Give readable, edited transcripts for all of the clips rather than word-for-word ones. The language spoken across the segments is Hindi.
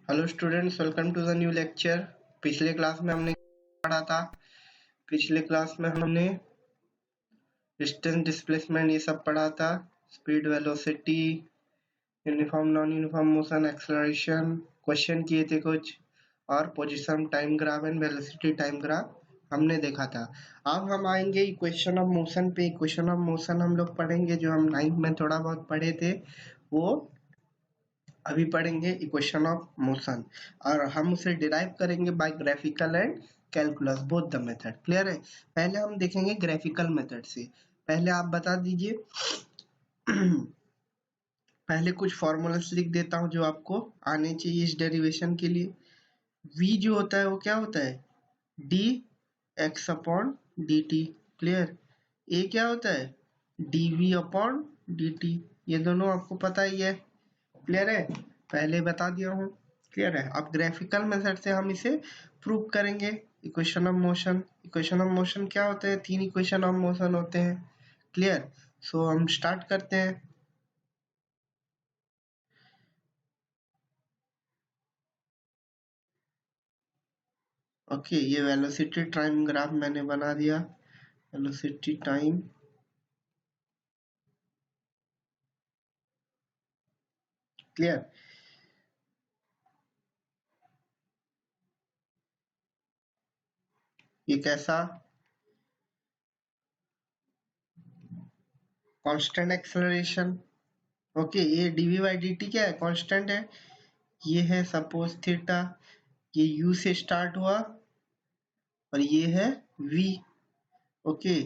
Hello students, welcome to the new lecture. पिछले क्लास में हमने पढ़ा था। पिछले क्लास में हमने डिस्टेंस, डिस्प्लेसमेंट ये सब पढ़ा था। Speed, velocity, uniform, non uniform motion, acceleration, question किए थे कुछ, और position time graph and velocity time graph हमने देखा था। अब हम आएंगे इक्वेशन ऑफ मोशन पे। इक्वेशन ऑफ मोशन हम लोग पढ़ेंगे, जो हम 9th में थोड़ा बहुत पढ़े थे वो अभी पढ़ेंगे। इक्वेशन ऑफ मोशन, और हम उसे डिराइव करेंगे by graphical and calculus, both the method. Clear है? पहले हम देखेंगे ग्राफिकल मेथड से। पहले आप बता दीजिए पहले कुछ फॉर्मूलास लिख देता हूं जो आपको आने चाहिए इस डेरिवेशन के लिए। v जो होता है वो क्या होता है? D x upon D T. Clear? a क्या होता है? dv upon D T. ये दोनों आपको पता ही है। क्लियर है? पहले बता दिया हूँ। क्लियर है? अब ग्राफिकल मेथड से हम इसे प्रूव करेंगे। Equation of motion. Equation of motion क्या होते हैं? 3 इक्वेशन ऑफ मोशन होते हैं। क्लियर? सो हम स्टार्ट करते हैं। ओके, ये वेलोसिटी टाइम ग्राफ मैंने बना दिया। Velocity time clear. ये कैसा? Constant acceleration. ओके, ये डीवी बाई डी टी क्या है? कांस्टेंट है। ये है सपोज थीटा, ये यू से स्टार्ट हुआ और ये है वी। ओके,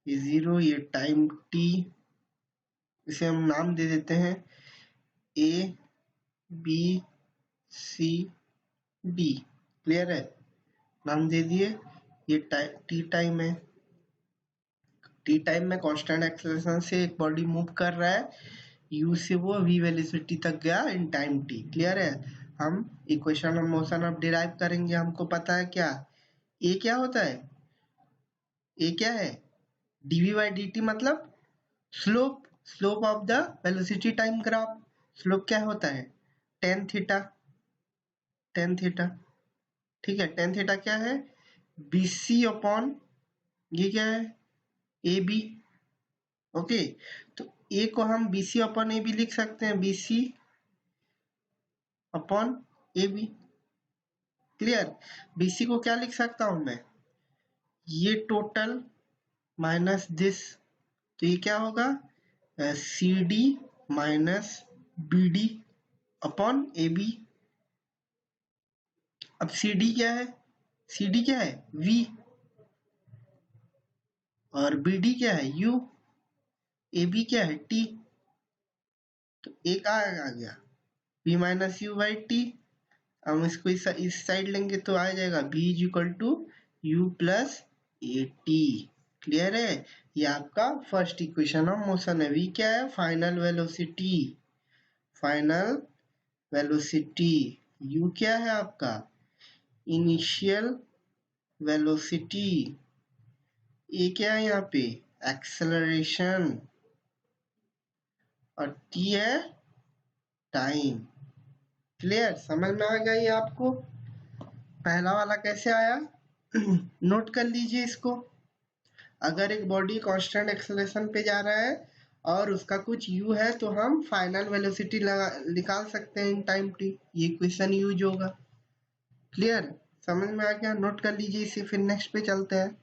ये 0, ये टाइम टी, इसे हम नाम दे देते हैं A B C D. Clear है? नाम दे दिए। ये टी टाइम है। टी टाइम में कांस्टेंट एक्सेलरेशन से एक बॉडी मूव कर रहा है, यू से वो वी वेलोसिटी तक गया इन टाइम टी। क्लियर है? हम इक्वेशन ऑफ मोशन अब डिराइव करेंगे। हमको पता है क्या ए क्या होता है? ए क्या है? डीवी बाई डी टी मतलब slope. Slope of the velocity time graph. Slope क्या होता है? Tan theta. Tan theta. ठीक है, टेन थीटा क्या है? बीसी अपॉन, ये क्या है? A B. ओके, तो ए को हम बीसी अपॉन ए बी लिख सकते हैं, BC upon A B. Clear? BC को क्या लिख सकता हूं मैं? ये टोटल माइनस दिस, तो ये क्या होगा? C D minus B D upon A B. अब सी डी क्या है? सी डी क्या है? वी। और बी डी क्या है? यू। ए बी क्या है? टी। तो एक आ गया v minus U by T. हम इसको इस साइड लेंगे तो आ जाएगा v is equal to U plus A T. Clear है? ये आपका फर्स्ट इक्वेशन ऑफ मोशन है। v क्या है? Final velocity. Final velocity. u क्या है आपका? Initial velocity. ए क्या है यहाँ पे? एक्सेलरेशन। और t है टाइम। क्लियर? समझ में आ गया ये आपको? पहला वाला कैसे आया? नोट कर लीजिए इसको। अगर एक बॉडी कांस्टेंट एक्सेलरेशन पे जा रहा है और उसका कुछ u है, तो हम फाइनल वेलोसिटी लगा निकाल सकते हैं इन टाइम t। ये क्वेश्चन यूज होगा। क्लियर? समझ में आ गया? नोट कर लीजिए इसे, फिर नेक्स्ट पे चलते हैं।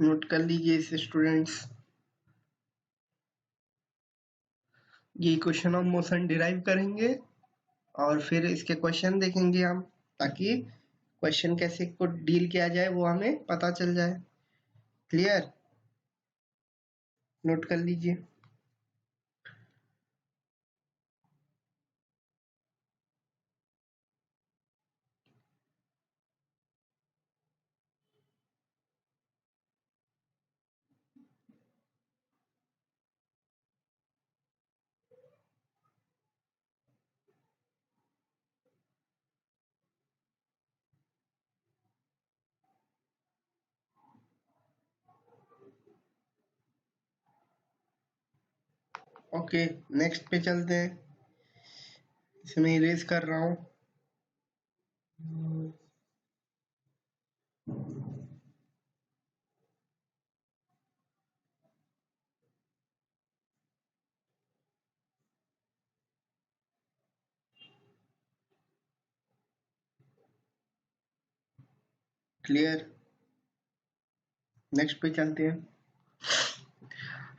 नोट कर लीजिए इसे स्टूडेंट्स। ये इक्वेशन ऑफ मोशन डिराइव करेंगे और फिर इसके क्वेश्चन देखेंगे हम, ताकि क्वेश्चन कैसे को डील किया जाए वो हमें पता चल जाए। क्लियर? नोट कर लीजिए। ओके, नेक्स्ट पे चलते हैं। इसे मैं इरेज कर रहा हूँ। क्लियर, नेक्स्ट पे चलते हैं।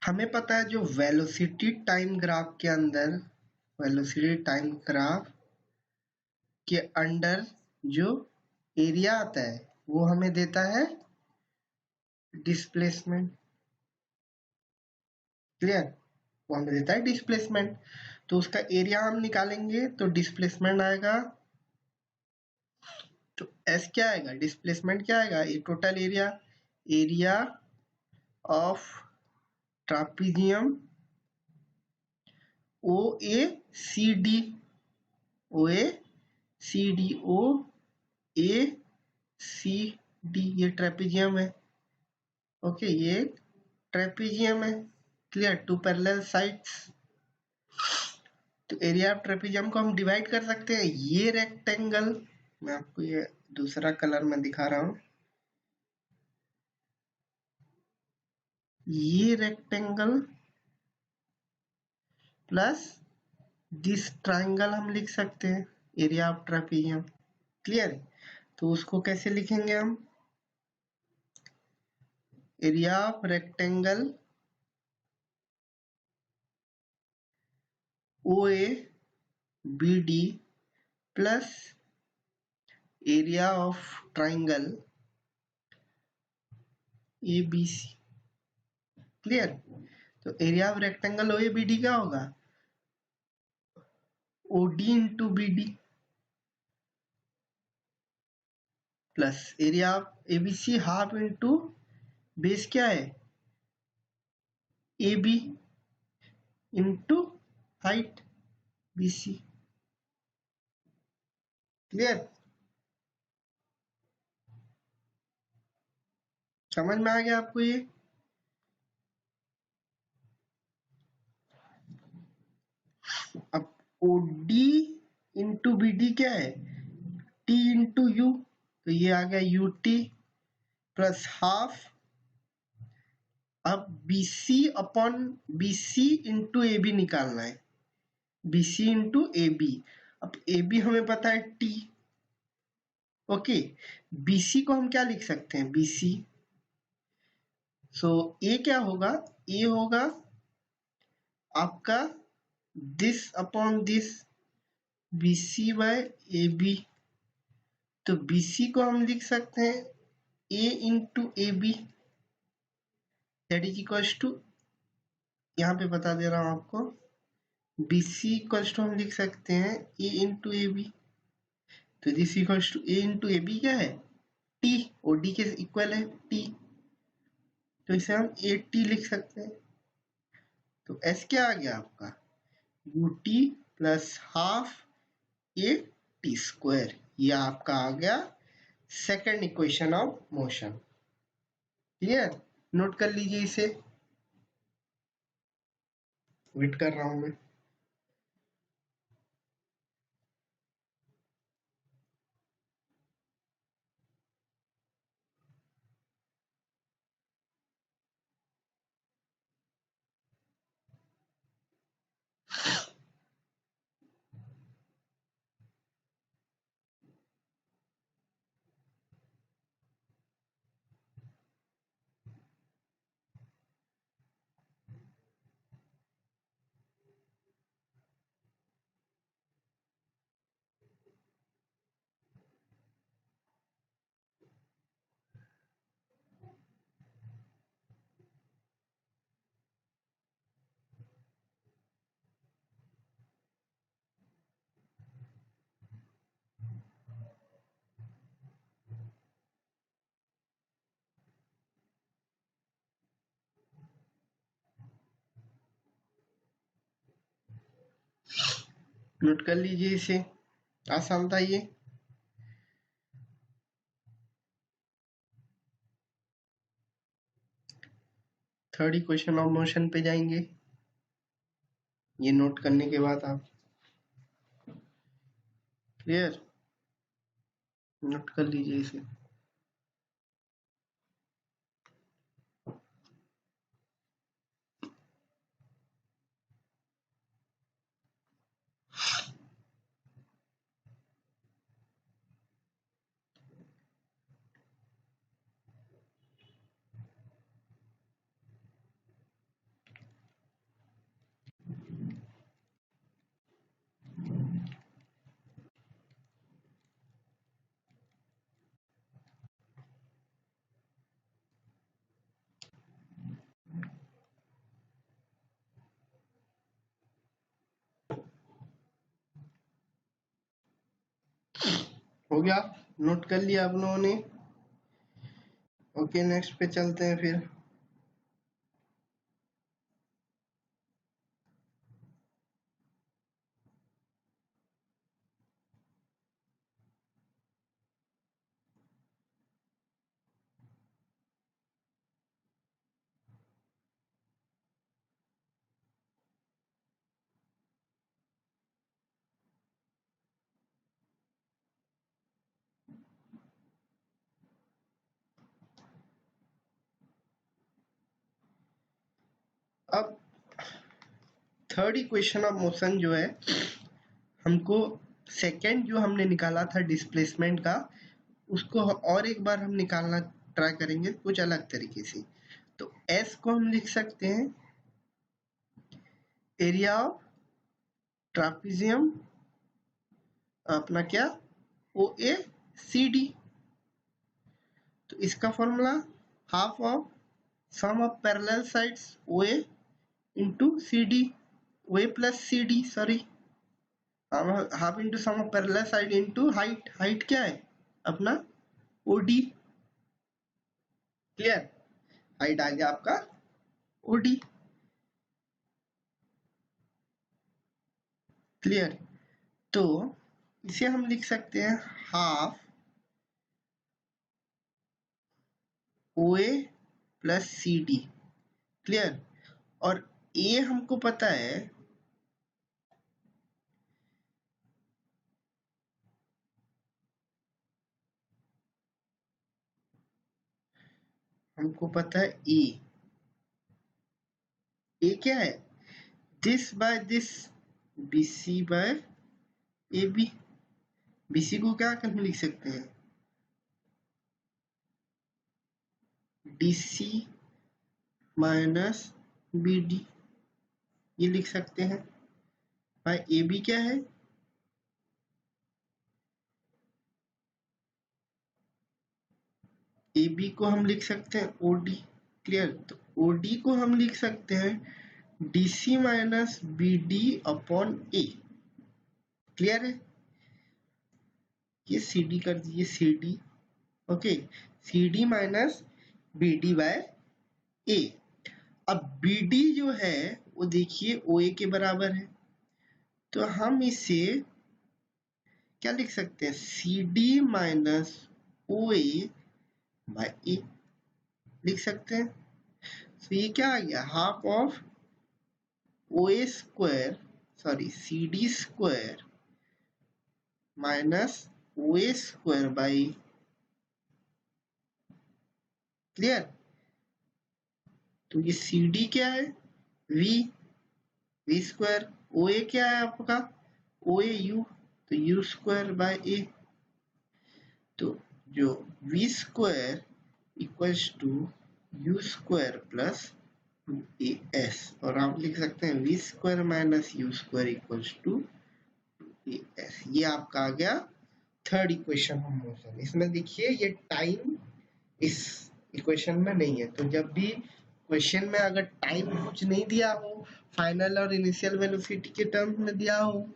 हमें पता है जो वेलोसिटी टाइम ग्राफ के अंदर, वेलोसिटी टाइम ग्राफ के अंडर जो एरिया आता है वो हमें देता है डिस्प्लेसमेंट। क्लियर, वो हमें देता है डिस्प्लेसमेंट। तो उसका एरिया हम निकालेंगे तो डिस्प्लेसमेंट आएगा, तो एस क्या आएगा, डिस्प्लेसमेंट क्या आएगा, ये total area, area of trapezium O A C D, O A C D, O A C D, ये ट्रेपीजियम है। ओके, ये ट्रेपीजियम है। Clear, two parallel sides. तो एरिया ऑफ ट्रेपीजियम को हम डिवाइड कर सकते हैं। ये रेक्टेंगल, मैं आपको ये दूसरा कलर में दिखा रहा हूं, ये रेक्टेंगल प्लस दिस ट्राइंगल हम लिख सकते हैं एरिया ऑफ ट्रेपीजियम। क्लियर, तो उसको कैसे लिखेंगे हम, area of rectangle O A B D plus area of triangle A B C. Clear, तो area of rectangle O A B D क्या होगा, O D into B D plus area of A B C half into base क्या है, A B into height B C. Clear, समझ में आ गया आपको ये। अब O D into B D क्या है, टी इंटू यू, तो ये आ गया यू टी प्लस हाफ। अब B C upon B C into A B निकालना है, B C into A B. अब ए बी हमें पता है टी। ओके, बी सी को हम क्या लिख सकते हैं, बी सी, सो ए क्या होगा, ए होगा आपका this upon this, B C by A B. तो बी सी को हम लिख सकते हैं A into A B, that is equals to, यहाँ पे बता दे रहा हूँ आपको, बी सी इक्वल्स टू हम लिख सकते हैं ए इंटू ए बी। तो this equals to A into A B क्या है, टी, और डी के इक्वल है टी, तो इसे हम ए टी लिख सकते हैं। तो एस क्या आ गया आपका, U T plus half A T square, ये आपका आ गया second equation of motion. Clear, note कर लीजिए इसे, वेट कर रहा हूं मैं। नोट कर लीजिए इसे, आसान था ये। थर्ड इक्वेशन ऑफ मोशन पे जाएंगे। ये नोट करने के बाद आप क्लियर, नोट कर लीजिए इसे। हो गया, नोट कर लिया आप लोगों ने। ओके, नेक्स्ट पे चलते हैं फिर। अब थर्ड इक्वेशन ऑफ मोशन जो है, हमको सेकेंड जो हमने निकाला था डिस्प्लेसमेंट का, उसको और एक बार हम निकालना ट्राई करेंगे कुछ अलग तरीके से। तो S को हम लिख सकते हैं एरिया ऑफ ट्रापीजियम, अपना क्या, OACD। तो इसका formula half of sum of parallel sides OA into CD, OA plus CD, sorry, half into sum of parallel side into height, height क्या है अपना OD। क्लियर, हाइट आ गया आपका OD। क्लियर, तो इसे हम लिख सकते हैं half OA plus CD। Clear, और A हमको पता है, हमको पता है A क्या है, this by this, BC by AB। BC को क्या हम लिख सकते हैं, DC माइनस BD, ये लिख सकते हैं। बाय AB क्या है, AB को हम लिख सकते हैं OD। क्लियर, तो OD को हम लिख सकते हैं DC minus BD upon A। Clear है, ये CD कर दीजिए, CD। Okay, CD minus BD by A। अब BD जो है वो देखिए OA के बराबर है, तो हम इसे क्या लिख सकते हैं, CD minus OA by A लिख सकते हैं। तो ये क्या आ गया, half of OA square, sorry CD square minus OA square by. Clear, तो ये CD क्या है, V स्क्वायर, OA क्या है आपका OAU, तो U स्क्वायर बाय A। तो जो V square equals to U square plus 2AS, और आप लिख सकते हैं V square minus U square equals to 2AS। ये आपका आ गया थर्ड इक्वेशन ऑफ मोशन। इसमें देखिए ये टाइम इस इक्वेशन में नहीं है, तो जब भी क्वेश्चन में अगर टाइम कुछ नहीं दिया हो, फाइनल और इनिशियल वेलोसिटी के टर्म में दिया हो,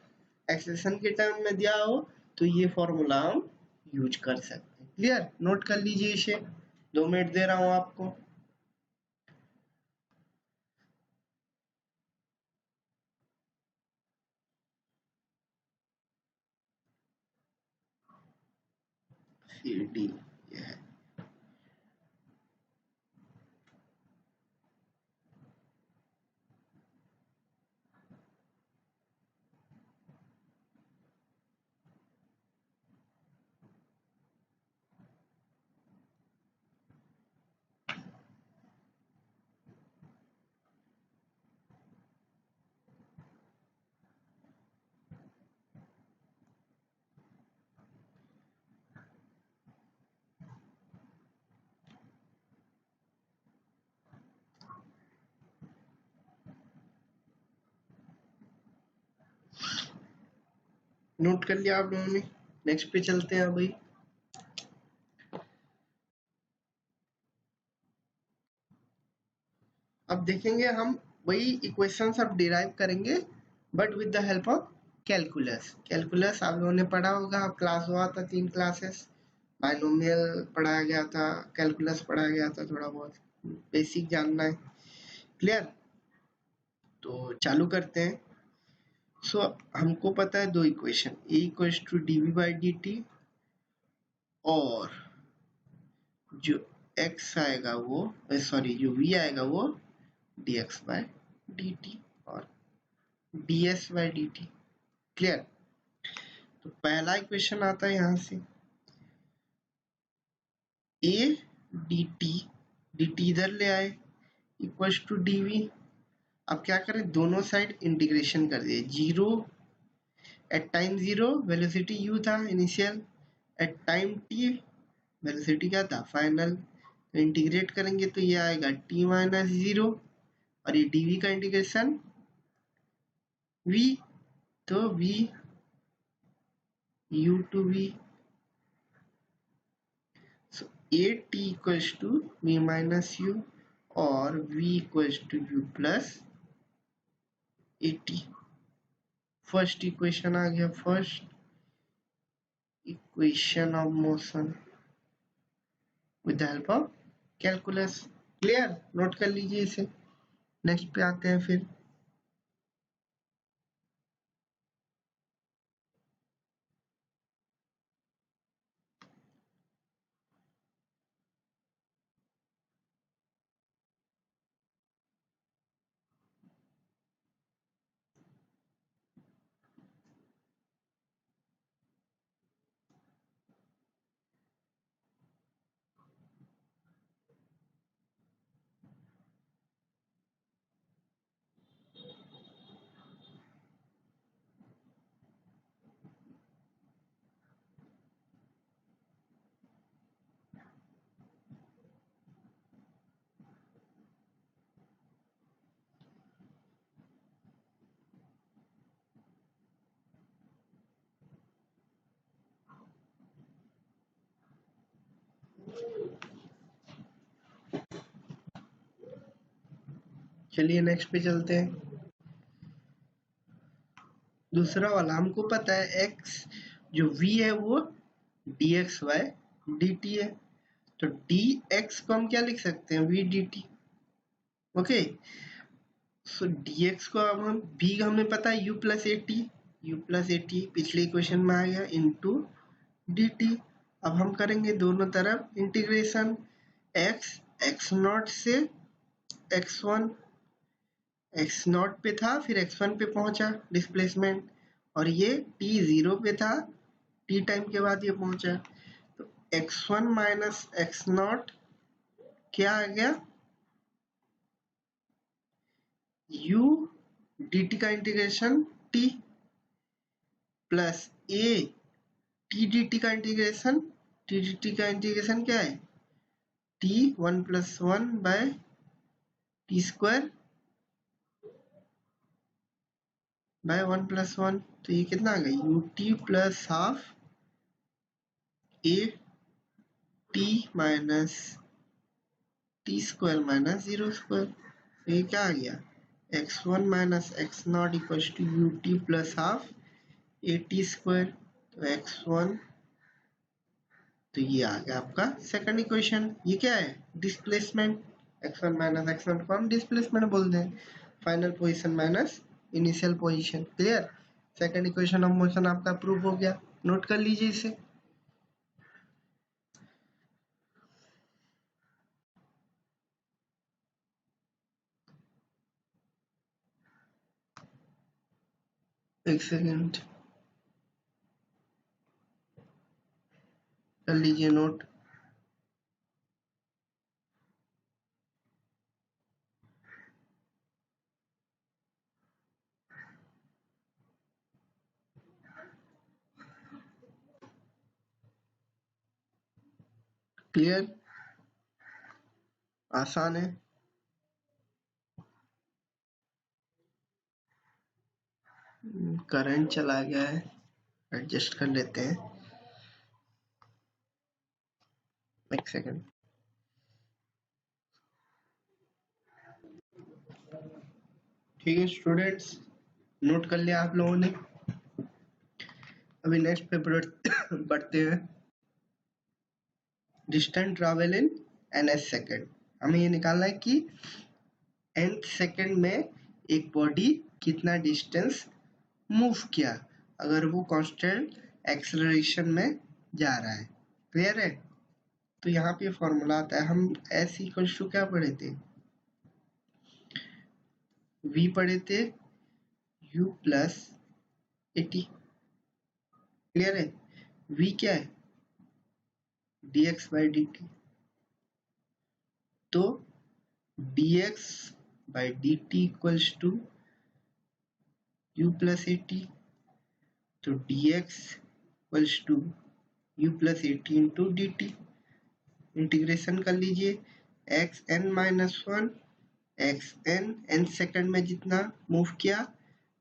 एक्सेलरेशन के टर्म में दिया हो, तो ये फॉर्मूला हम यूज कर सकते हैं। क्लियर, नोट कर लीजिए इसे, 2 मिनट दे रहा हूं आपको। CD ये है, नोट कर लिया आप लोगों ने? नेक्स्ट पे चलते हैं भाई। अब देखेंगे हम वही इक्वेशंस अब डिराइव करेंगे but with the help of calculus. Calculus आप लोगों ने पढ़ा होगा, क्लास हुआ था 3 क्लासेस, बाइनोमियल पढ़ाया गया था, कैलकुलस पढ़ाया गया था, थोड़ा बहुत बेसिक जानना है। क्लियर? तो चालू करते हैं। सो हमको पता है दो equation, A equals to DV by D T और जो x आएगा वो सॉरी जो v आएगा वो dx बाय dt और ds बाय dt। क्लियर? तो पहला इक्वेशन आता है यहाँ से a dt इधर ले आए इक्वल्स टू dv। अब क्या करें, दोनों साइड इंटीग्रेशन कर दिए। Zero at time zero velocity u था initial, at time t velocity क्या था फाइनल। तो इंटीग्रेट करेंगे तो ये आएगा t माइनस जीरो और ये dv का इंटीग्रेशन v, तो v u to v, so at equals to v minus u और v equals to u plus at। First equation आ गया, first equation of motion with the help of calculus. Clear? Note कर लीजिए इसे। नेक्स्ट पे आते हैं फिर। चलिए नेक्स्ट पे चलते हैं। दूसरा वाला हमको पता है x जो v है वो dx बाय dt है, तो dx को हम क्या लिख सकते हैं, v dt। ओके, सो dx को अब हम v हमें पता है u प्लस ए टी पिछले इक्वेशन में आ गया इंटू dt। अब हम करेंगे दोनों तरफ इंटीग्रेशन, x नॉट से x1, एक्स नॉट पे था फिर x1 पे पहुंचा डिस्प्लेसमेंट, और ये t जीरो पे था, t टाइम के बाद ये पहुंचा। तो x1 माइनस एक्स नॉट क्या आ गया, u dt का integration t plus a t dt का इंटीग्रेशन, t dt का इंटीग्रेशन क्या है t 1 plus 1 by T square by 1 plus 1। तो ये कितना आ गया यू टी प्लस हाफ ए T minus T square minus zero square. तो ये क्या आ गया x1 minus X not equal to U T plus half A T square. तो x1, तो ये आ गया आपका सेकंड इक्वेशन। ये क्या है displacement, x1 minus X not को हम डिस्प्लेसमेंट बोलते हैं, final position minus initial position. Clear? Second equation of motion आपका प्रूव हो गया। नोट कर लीजिए इसे। एक सेकेंड कर लीजिए नोट। क्लियर? आसान है। करंट चला गया है, एडजस्ट कर लेते हैं, एक सेकेंड। ठीक है स्टूडेंट्स, नोट कर लिया आप लोगों ने। अभी नेक्स्ट पे बढ़ते हैं। Distance travel in nth second. हमें ये निकालना है कि nth सेकेंड में एक बॉडी कितना डिस्टेंस मूव किया अगर वो कांस्टेंट एक्सेलरेशन में जा रहा है। क्लियर है? तो यहाँ पे फॉर्मूला आता है, हम s इक्वल्स टू क्या पढ़े थे, v पढ़े थे u प्लस at। क्लियर है? v क्या है, dx बाई dt। तो dx by dt equals to u plus at। तो dx equals to u plus at into dt। Integration कर लीजिए, X N minus one, X N N second में जितना मूव किया,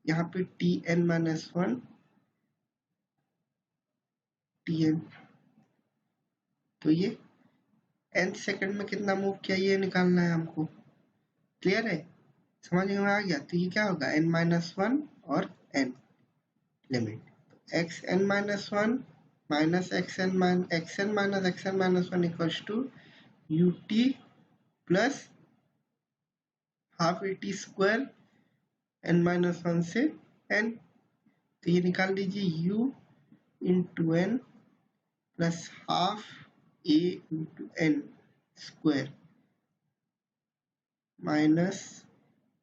यहाँ पे T N minus one T N. तो ये एन सेकेंड में कितना मूव किया ये निकालना है हमको। क्लियर है? समझ में आ गया? तो ये क्या होगा, एन माइनस वन और N limit X N minus one minus X N minus one equals to U T plus half A T square N minus one से एन। तो ये निकाल दीजिए u into N plus half A into N square minus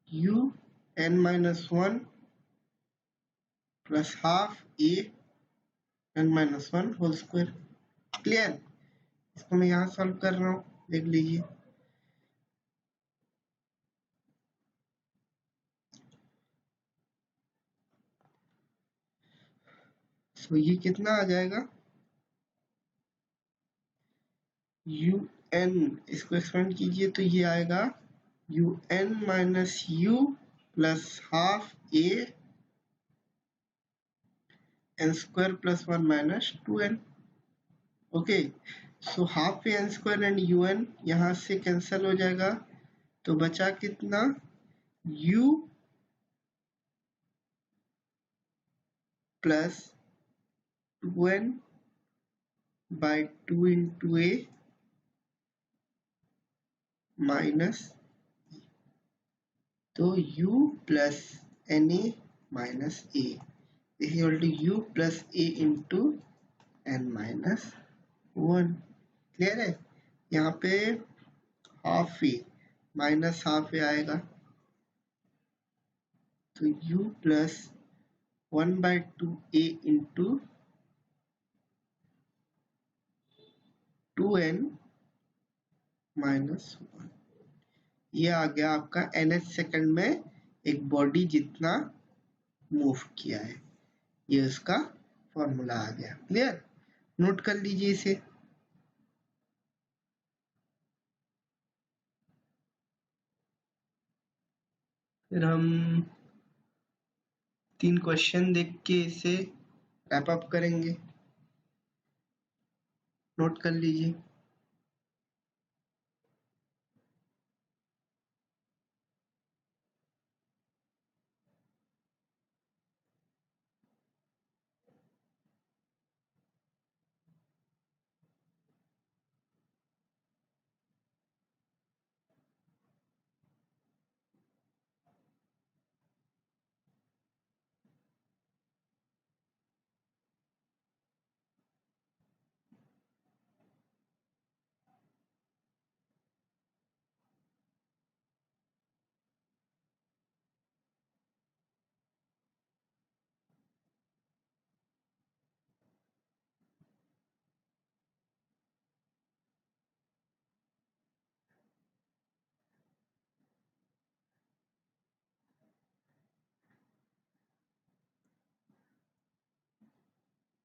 u N minus one plus half A N minus one whole square. Clear? इसको मैं यहाँ सॉल्व कर रहा हूँ, देख लीजिए। तो ये कितना आ जाएगा, यू एन, इसको एक्सपेंड कीजिए तो ये आएगा U N minus U plus half A N square plus one minus two N. Okay, so half A N square and U N यहाँ से कैंसिल हो जाएगा, तो बचा कितना, u plus two N by two into A minus, तो u plus N A minus A equal to u plus A into N minus one. Clear है? यहाँ पे half A minus half A आएगा, तो u plus one by two A into two N minus one. ये आ गया आपका nth सेकंड में एक बॉडी जितना मूव किया है, ये उसका फॉर्मूला आ गया। क्लियर? नोट कर लीजिए इसे। फिर हम 3 क्वेश्चन देख के इसे रैप अप करेंगे। नोट कर लीजिए।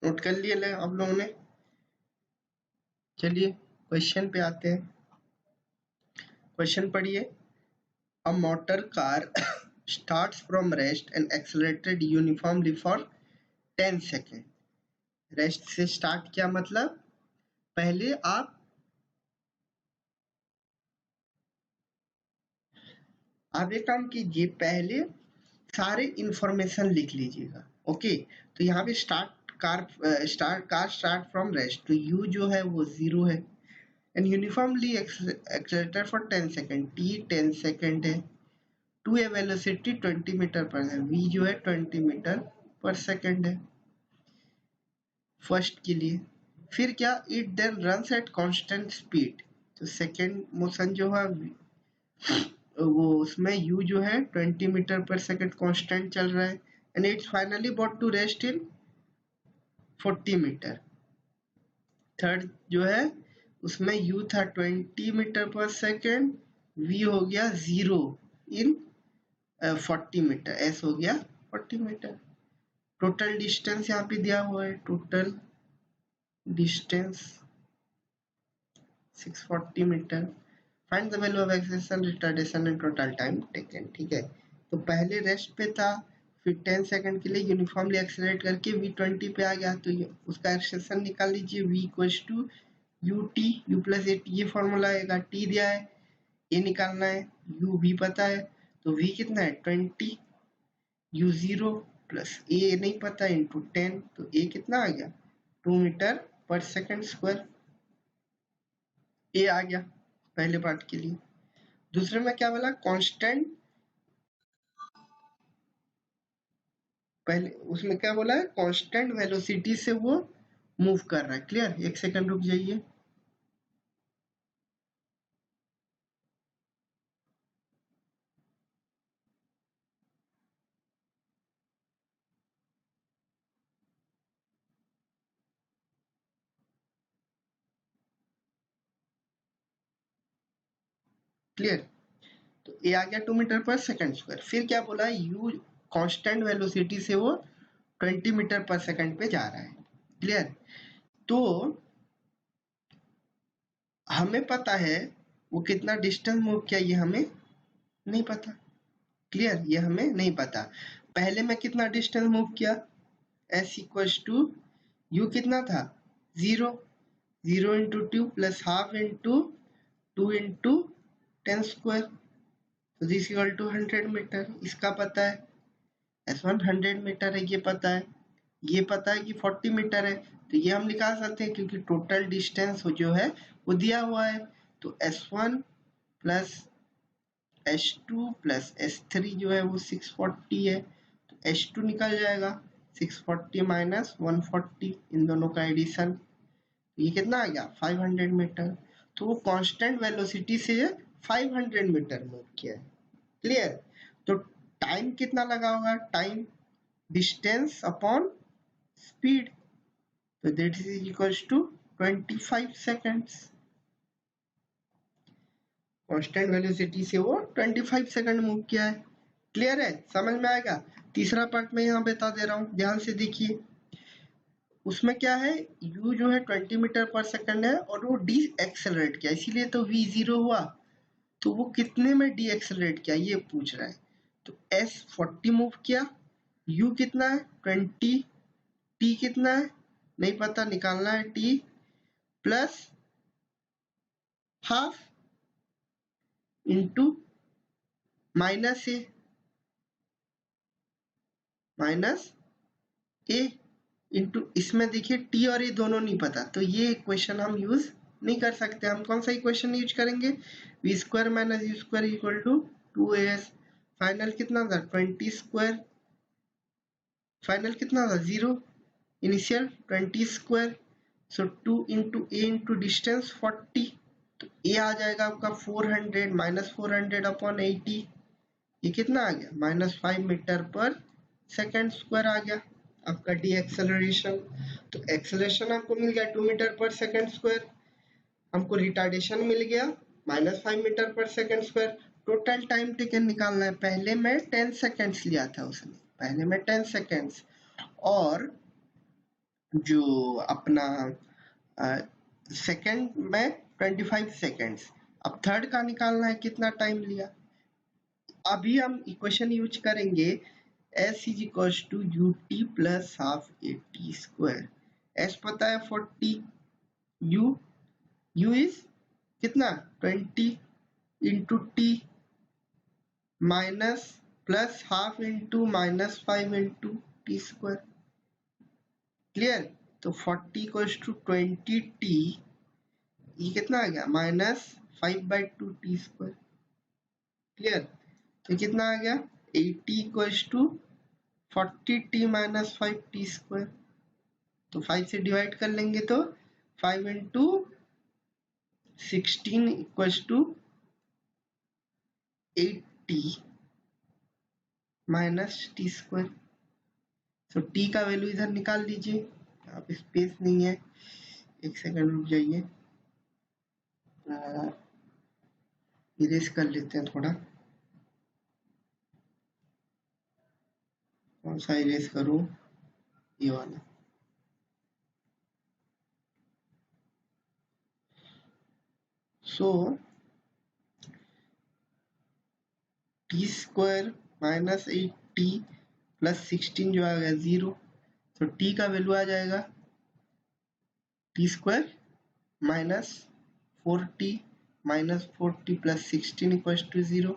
नोट कर लिए आप लोगों ने? चलिए क्वेश्चन पे आते हैं। क्वेश्चन पढ़िए। A motor car starts from rest and accelerated uniformly for 10 seconds. Rest से स्टार्ट किया मतलब पहले आप एक काम कीजिए, पहले सारे इंफॉर्मेशन लिख लीजिएगा। ओके, तो यहाँ पे कार स्टार्ट फ्रॉम रेस्ट, तो यू जो है वो 0 है and uniformly accelerator for 10 second, T 10 second है, टू ए वेलोसिटी 20 मीटर पर है, वी जो है 20 मीटर पर सेकेंड है फर्स्ट के लिए। फिर क्या, it then runs at constant speed, तो सेकेंड मोशन जो है वो उसमें u जो है 20 मीटर पर सेकेंड कांस्टेंट चल रहा है and it's finally brought to rest in 40 metre. Third जो है उसमें u था 20 मीटर पर सेकेंड, v हो गया 0 इन 40 मीटर, s हो गया 40 मीटर। टोटल डिस्टेंस यहाँ पे दिया हुआ है, total distance 640 metre. Find the value of acceleration, retardation and total time taken. ठीक है, तो पहले रेस्ट पे था, फिर 10 सेकंड के लिए यूनिफॉर्मली एक्सेलरेट करके v20 पे आ गया, तो उसका एक्सेलेरेशन निकाल लीजिए, v equals to you T U plus A T, ये फॉर्मूला आएगा, टी दिया है, ए निकालना है, यू भी पता है, तो v कितना है 20, यू 0 प्लस ए नहीं पता इंटू 10, तो ए कितना आ गया 2 मीटर पर सेकेंड स्क्वायर, ए आ गया पहले पार्ट के लिए। दूसरे में क्या बोला, कांस्टेंट, पहले उसमें क्या बोला है, कांस्टेंट वेलोसिटी से वो मूव कर रहा है। क्लियर, एक सेकंड रुक जाइए। क्लियर, तो ए आ गया 2 मीटर पर सेकंड स्क्वायर। फिर क्या बोला, यू कांस्टेंट वेलोसिटी से वो 20 मीटर पर सेकंड पे जा रहा है। क्लियर, तो हमें पता है वो कितना डिस्टेंस मूव किया, ये हमें नहीं पता। क्लियर, ये हमें नहीं पता। पहले में कितना डिस्टेंस मूव किया, एस इक्वल्स टू यू कितना था 0, 0 into 2 plus half into 2 into 10 square, तो दिस इक्वल टू 100 मीटर। इसका पता है S1 100 मीटर है, ये पता है, ये पता है कि 40 मीटर है, तो ये हम निकाल सकते हैं क्योंकि टोटल डिस्टेंस जो है वो दिया हुआ है। तो S1 plus S2 plus S3 जो है वो 640 है, तो S2 निकल जाएगा 640 माइनस 140, इन दोनों का एडिशन, ये कितना आ गया 500 मीटर। तो वो कांस्टेंट वेलोसिटी से 500 मीटर मूव किया है। क्लियर, तो टाइम कितना लगा होगा, टाइम डिस्टेंस अपॉन स्पीड, तो that is equals to 25 seconds. Constant velocity से वो 25 सेकंड मूव किया है। क्लियर है, समझ में आएगा। तीसरा पार्ट में यहाँ बता दे रहा हूँ, ध्यान से देखिए। उसमें क्या है, u जो है 20 मीटर पर सेकंड है और वो डी एक्सेलरेट किया, इसीलिए तो v 0 हुआ। तो वो कितने में डी एक्सेलरेट किया ये पूछ रहा है, तो s 40 मूव किया, u कितना है 20, t कितना है नहीं पता, निकालना है t plus half into minus A into, इसमें देखिए टी और ए दोनों नहीं पता, तो ये इक्वेशन हम यूज नहीं कर सकते। हम कौन सा इक्वेशन यूज करेंगे, v square minus u square equal to 2as। Final कितना था 20 स्क्वायर, फाइनल कितना था 0, initial 20 square, so 2 into a into distance 40, तो ए आ जाएगा आपका 400 माइनस 400 अपॉन 80, ये कितना आ गया -5 मीटर पर सेकेंड स्क्वायर आ गया आपका डी एक्सेलरेशन। तो एक्सेलरेशन आपको मिल गया 2 मीटर पर सेकेंड स्क्वायर, हमको रिटार्डेशन मिल गया -5 मीटर पर second square. Total time taken निकालना है, पहले में 10 सेकेंड्स लिया था उसने, पहले में 10 सेकेंड्स, और जो अपना सेकेंड में 25 सेकेंड्स। अब थर्ड का निकालना है कितना टाइम लिया, अभी हम इक्वेशन यूज करेंगे s is equals to U T plus half A T square. S पता है 40, यू इज कितना 20 into t minus plus half into -5 into t square. Clear? तो 40 इक्वल्स टू 20 टी, ये कितना आ गया -5/2 टी स्क्वायर। क्लियर? तो कितना आ गया 80 equals to 40 t minus 5 t square. तो 5 से डिवाइड कर लेंगे तो 5 into 16 equals to 8t minus T square. तो t का वैल्यू इधर निकाल लीजिए, आप स्पेस नहीं है, एक सेकंड रुक जाइए, इरेज कर लेते हैं थोड़ा। कौन सा इरेज करूं? ये वाला। So T square minus 8t plus 16 जो आ गया 0, तो t का वैल्यू आ जाएगा t square minus 4t minus 4t plus 16 equals to 0।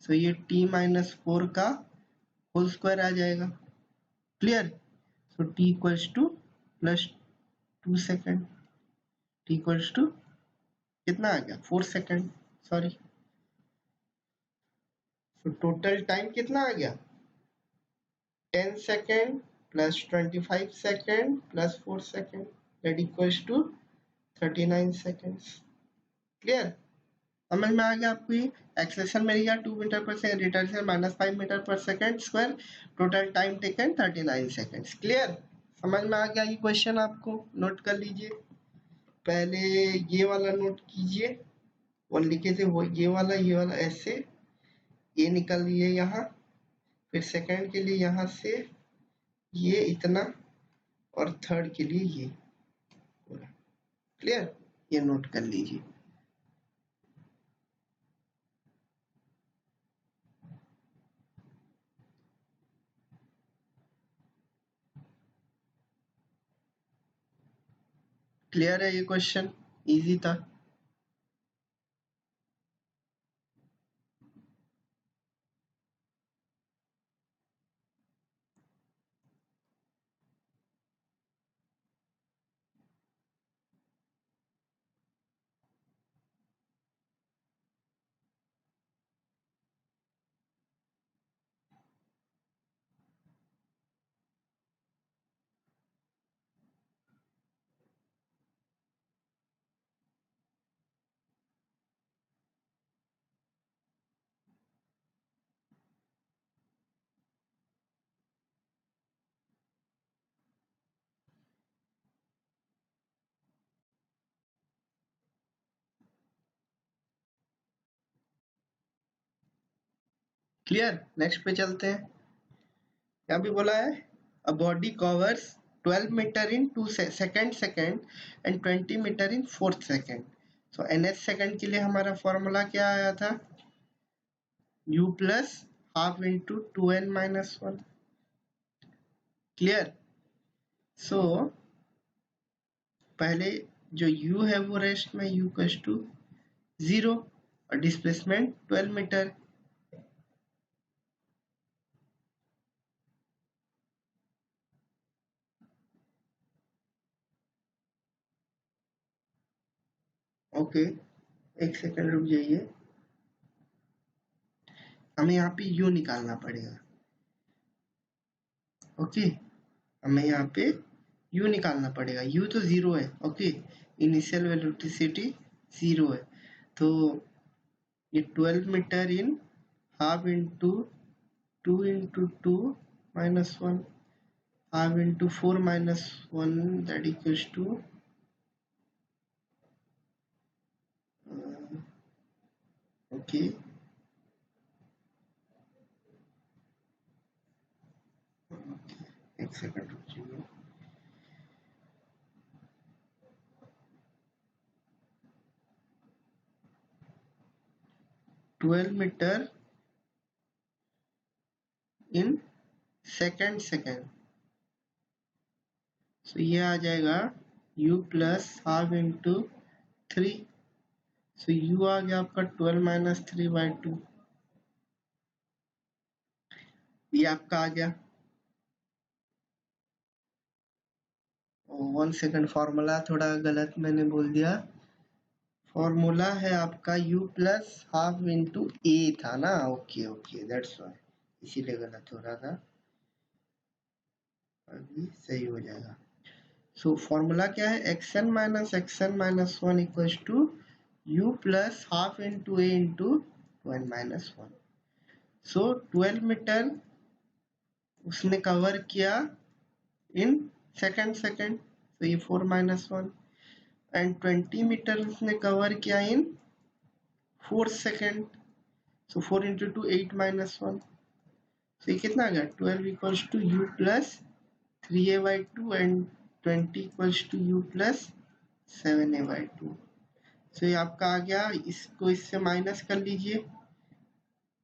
So ये t माइनस 4 का होल स्क्वायर आ जाएगा। Clear? So t equals to plus 2 second, t equals to कितना आ गया 4 second, sorry. So total time कितना आ गया 10 second plus 25 second plus 4 second, that equals to 39 seconds. Clear? समझ में आ गया आपको? ये एक्सेलेरेशन मिल गया 2 मीटर पर सेकेंड, रिटर्न -5 मीटर पर second square, total time taken 39 seconds. Clear? समझ में आ गया ये क्वेश्चन आपको? नोट कर लीजिए, पहले ये वाला नोट कीजिए, और लिखे थे वो ये वाला ऐसे, ये निकल लिए यहाँ, फिर सेकंड के लिए यहाँ से ये इतना, और थर्ड के लिए ये पूरा। क्लियर? ये नोट कर लीजिए। क्लियर है ये क्वेश्चन? इजी था। क्लियर? नेक्स्ट पे चलते हैं। यहाँ भी बोला है a body covers 12 metre in 2 second and 20 metre in 4 second. So ns second के लिए हमारा फॉर्मूला क्या आया था, u plus half into 2n minus 1। Clear? So पहले जो u है वो रेस्ट में u कस टू 0 और डिस्प्लेसमेंट 12 मीटर। ओके, एक सेकंड रुक जाइए, हमें यहाँ पे u निकालना पड़ेगा। ओके, हमें यहाँ पे u निकालना पड़ेगा, u तो 0 है। ओके, इनिशियल वेलोसिटी 0 है, तो ये 12 metre in half into 2 into 2 minus 1, half into 4 minus 1, that equals to okay, एक सेकंड रुकिए। ट्वेल्व मीटर इन सेकेंड, तो ये आ जाएगा u plus half into 3। So u आ गया आपका 12 माइनस 3/2। ये आपका आ गया। 1 सेकंड, फॉर्मूला थोड़ा गलत मैंने बोल दिया। फॉर्मूला है आपका u प्लस हाफ इंटू ए था ना। ओके ओके, दैट्स वाई, इसीलिए गलत हो रहा था। अभी सही हो जाएगा। सो फॉर्मूला क्या है, xn minus 1 equals to u plus half into a into 1 minus 1। So 12 metre उसने कवर किया इन सेकंड। तो ये 4 माइनस 1। एंड 20 मीटर उसने कवर किया in 4 second. So 4 into 2 8 minus 1। तो ये कितना आ गया, 12 equals to u plus 3a/2 and 20 equals to u plus 7a/2। तो ये आपका आ गया। इसको इससे माइनस कर लीजिए,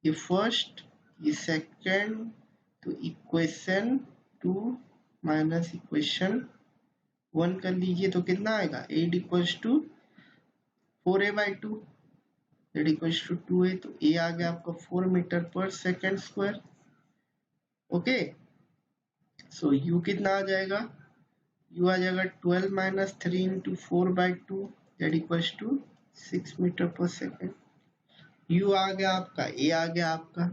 ये फर्स्ट ये सेकंड, तो इक्वेशन 2 माइनस इक्वेशन 1 कर लीजिए तो कितना आएगा, 8 equals to 4a/2 that equals to 2a। तो a आ गया आपका 4 metre per second square. Okay, so u कितना आ जाएगा, u आ जाएगा 12 minus 3 into 4/2 that equals to 6 metre per second. u आ गया आपका, a आ गया आपका।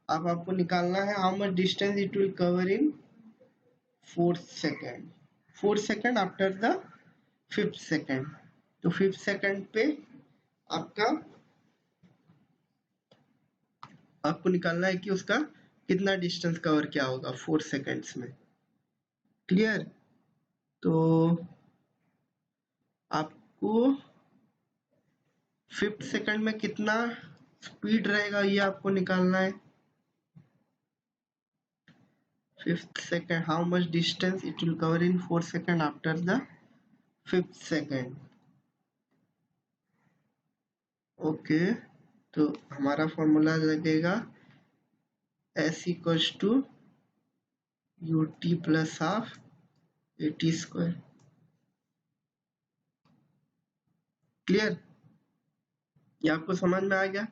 अब आपको निकालना है how much distance it will cover in 4 second. 4 second after the 5th second. तो 5th सेकंड पे आपको निकालना है कि उसका कितना डिस्टेंस कवर किया होगा 4 सेकंड्स में। क्लियर? तो आपको 5th सेकंड में कितना स्पीड रहेगा ये आपको निकालना है। 5th second, how much distance it will cover in 4 second after the 5th second। Okay, तो हमारा फॉर्मूला लगेगा s equals to ut plus half at square. Clear? ये आपको समझ में आ गया।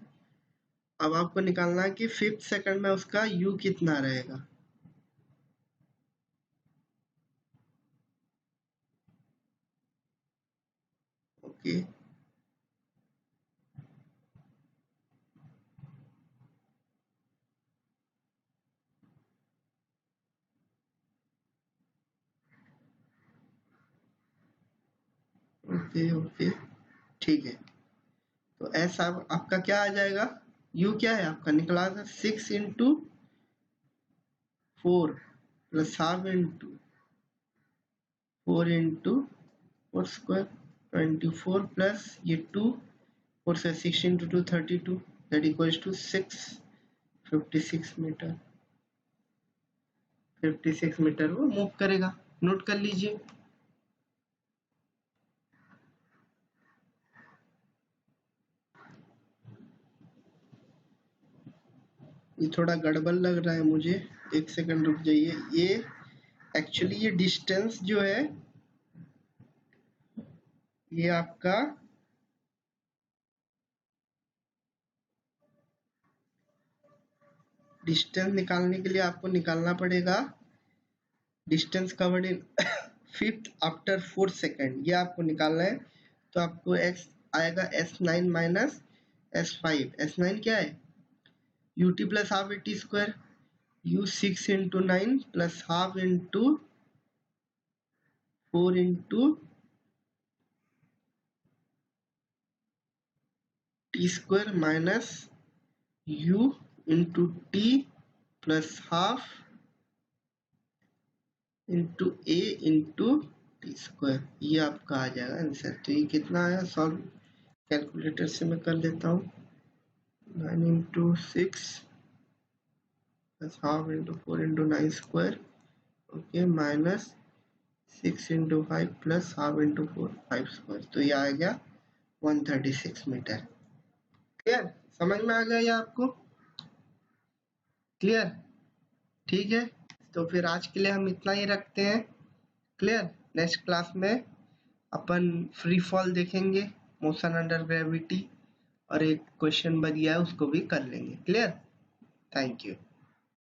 अब आपको निकालना है कि 5th सेकंड में उसका u कितना रहेगा। ओके, ओके ओके, ठीक है। तो ऐसा आपका क्या आ जाएगा, u क्या है आपका निकला था 6 into 4 plus half into 4 into 4 square 24 plus ये 2 4 से 6 into 2 32 that equals to 56 metre. 56 metre वो मूव करेगा, नोट कर लीजिए। ये थोड़ा गड़बड़ लग रहा है मुझे, एक सेकंड रुक जाइए। ये एक्चुअली ये डिस्टेंस जो है ये आपका डिस्टेंस निकालने के लिए आपको निकालना पड़ेगा distance covered in 5th after 4 second, ये आपको निकालना है। तो आपको x आएगा s9 माइनस s5। s9 क्या है, ut plus half at square, u 6 into 9 plus half into 4 into t square minus u into T plus half into a into t square. ये आपका आ जाएगा आंसर। तो ये कितना आया, सॉल्व कैलकुलेटर से मैं कर लेता हूँ। 9 into 6 plus half into 4 into 9 square, okay, minus 6 into 5 plus half into 4 5 square. तो ये आ गया 136 मीटर। क्लियर? समझ में आ गया ये आपको? क्लियर? ठीक है, तो फिर आज के लिए हम इतना ही रखते हैं। क्लियर? नेक्स्ट क्लास में अपन फ्री फॉल देखेंगे, मोशन अंडर ग्रेविटी, और एक क्वेश्चन बच गया है उसको भी कर लेंगे। क्लियर? Thank you.